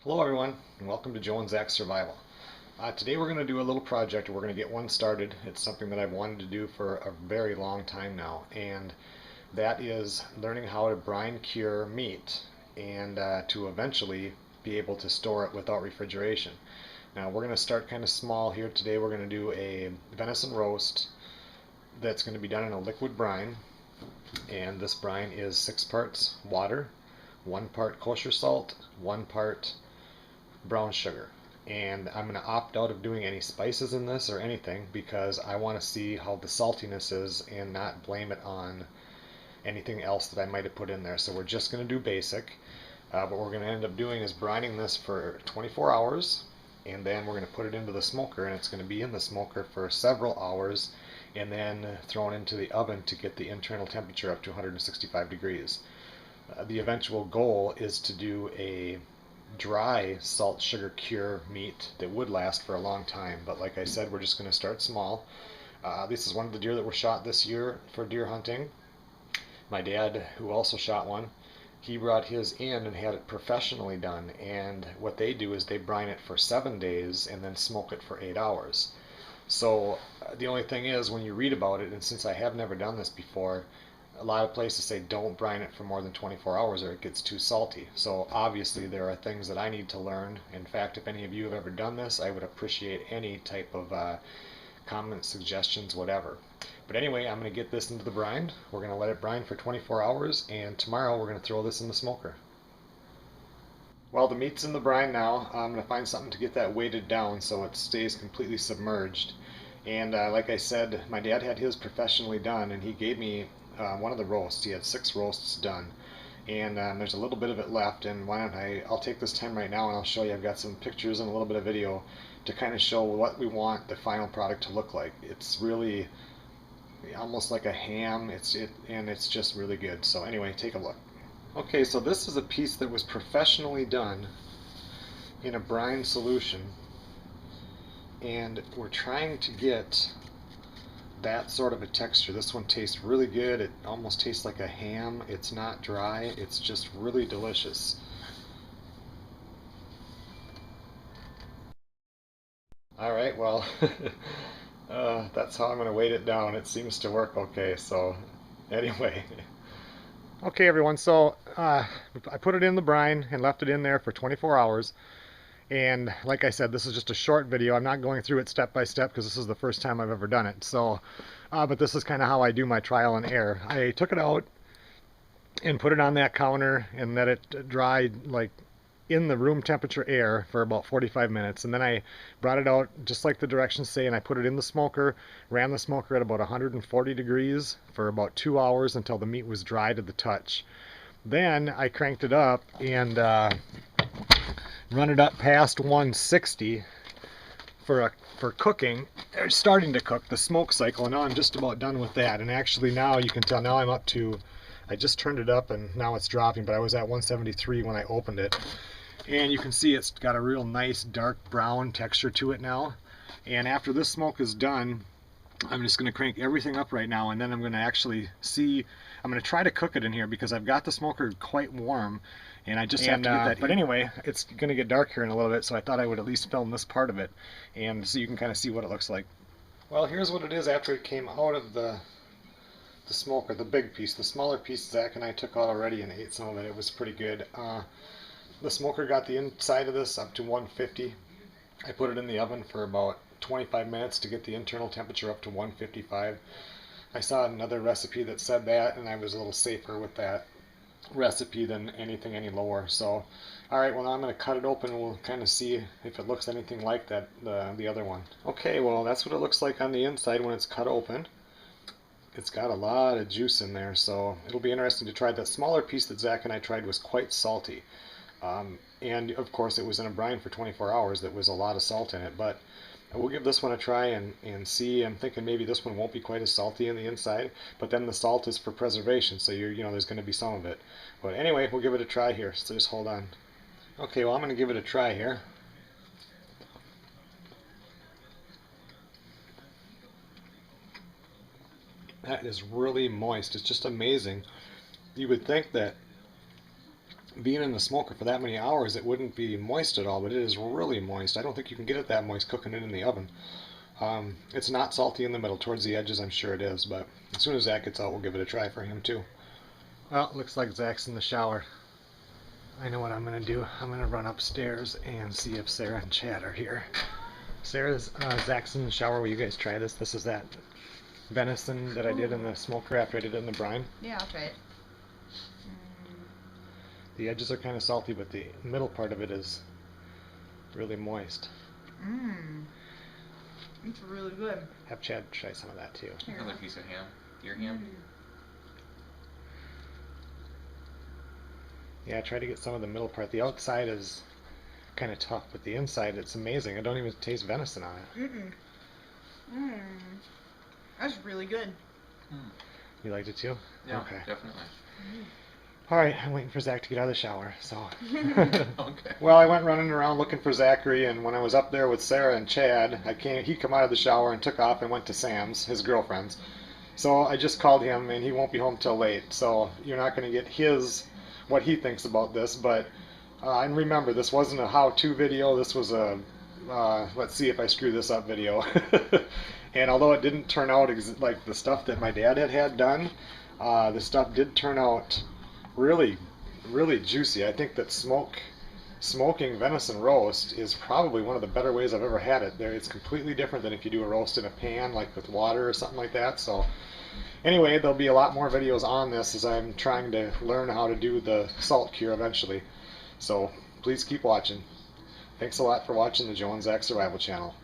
Hello everyone, and welcome to Joe and Zach's Survival. Today we're going to do a little project. We're going to get one started. It's something that I've wanted to do for a very long time now, and that is learning how to brine cure meat and to eventually be able to store it without refrigeration. Now we're going to start kind of small here. Today we're going to do a venison roast that's going to be done in a liquid brine, and this brine is 6 parts water, 1 part kosher salt, 1 part brown sugar. And I'm going to opt out of doing any spices in this or anything because I want to see how the saltiness is and not blame it on anything else that I might have put in there. So we're just going to do basic. What we're going to end up doing is brining this for 24 hours, and then we're going to put it into the smoker, and it's going to be in the smoker for several hours, and then thrown into the oven to get the internal temperature up to 165 degrees. The eventual goal is to do a dry salt sugar cure meat that would last for a long time, but like I said, we're just going to start small. This is one of the deer that were shot this year for deer hunting. My dad, who also shot one, he brought his in and had it professionally done, and what they do is they brine it for 7 days and then smoke it for 8 hours. So the only thing is, when you read about it, and since I have never done this before, a lot of places say don't brine it for more than 24 hours or it gets too salty. So obviously there are things that I need to learn. In fact, if any of you have ever done this, I would appreciate any type of comments, suggestions, whatever. But anyway, I'm going to get this into the brine. We're going to let it brine for 24 hours, and tomorrow we're going to throw this in the smoker. Well, the meat's in the brine now. I'm going to find something to get that weighted down so it stays completely submerged. And like I said, my dad had his professionally done, and he gave me one of the roasts. He had 6 roasts done, and there's a little bit of it left. And why don't I'll take this time right now and I'll show you. I've got some pictures and a little bit of video to kind of show what we want the final product to look like. It's really almost like a ham. And it's just really good. So anyway, take a look. Okay, so this is a piece that was professionally done in a brine solution, and we're trying to get that sort of a texture. This one tastes really good. It almost tastes like a ham. It's not dry. It's just really delicious. All right, well, that's how I'm going to weight it down. It seems to work okay. So anyway. Okay, everyone, so I put it in the brine and left it in there for 24 hours. And like I said, this is just a short video. I'm not going through it step by step because this is the first time I've ever done it. So, but this is kind of how I do my trial and error. I took it out and put it on that counter and let it dry like in the room temperature air for about 45 minutes. And then I brought it out just like the directions say, and I put it in the smoker, ran the smoker at about 140 degrees for about 2 hours until the meat was dry to the touch. Then I cranked it up and run it up past 160 for cooking, or starting to cook the smoke cycle, and now I'm just about done with that. And actually now you can tell now I'm up to, I just turned it up and now it's dropping, but I was at 173 when I opened it, and you can see it's got a real nice dark brown texture to it now. And after this smoke is done, I'm just going to crank everything up right now, and then I'm going to actually see, I'm going to try to cook it in here because I've got the smoker quite warm, and I just have to get that. But anyway, it's going to get dark here in a little bit, so I thought I would at least film this part of it, and so you can kind of see what it looks like. Well, here's what it is after it came out of the smoker, the big piece. The smaller piece Zach and I took out already and ate some of it. It was pretty good. The smoker got the inside of this up to 150. I put it in the oven for about 25 minutes to get the internal temperature up to 155. I saw another recipe that said that, and I was a little safer with that recipe than anything any lower. So, alright, well now I'm going to cut it open and we'll kind of see if it looks anything like that, the other one. Okay, well that's what it looks like on the inside when it's cut open. It's got a lot of juice in there, so it'll be interesting to try. That smaller piece that Zach and I tried was quite salty. And of course it was in a brine for 24 hours. That was a lot of salt in it, but we'll give this one a try and see. I'm thinking maybe this one won't be quite as salty in the inside, but then the salt is for preservation, so you know there's going to be some of it. But anyway, we'll give it a try here, so just hold on. Okay, well I'm going to give it a try here. That is really moist. It's just amazing. You would think that being in the smoker for that many hours, it wouldn't be moist at all, but it is really moist. I don't think you can get it that moist cooking it in the oven. It's not salty in the middle. Towards the edges, I'm sure it is, but as soon as Zach gets out, we'll give it a try for him too. Well, it looks like Zach's in the shower. I know what I'm going to do. I'm going to run upstairs and see if Sarah and Chad are here. Zach's in the shower. Will you guys try this? This is that venison that I did in the smoker after I did it in the brine. Yeah, I'll try it. The edges are kind of salty, but the middle part of it is really moist. It's really good. Have Chad try some of that too. Another piece of ham. Your ham? Yeah, try to get some of the middle part. The outside is kind of tough, but the inside, it's amazing. I don't even taste venison on it. That's really good. You liked it too? Yeah, okay. Definitely. Alright, I'm waiting for Zach to get out of the shower, so. Okay. Well, I went running around looking for Zachary, and when I was up there with Sarah and Chad, he come out of the shower and took off and went to Sam's, his girlfriend's. So I just called him, and he won't be home till late, so you're not going to get what he thinks about this, but and remember, this wasn't a how-to video, this was a let's see if I screw this up video. And although it didn't turn out like the stuff that my dad had done, the stuff did turn out really, really juicy. I think that smoking venison roast is probably one of the better ways I've ever had it. It's completely different than if you do a roast in a pan, like with water or something like that. So anyway, there'll be a lot more videos on this as I'm trying to learn how to do the salt cure eventually. So please keep watching. Thanks a lot for watching the Joe and Zach Survival Channel.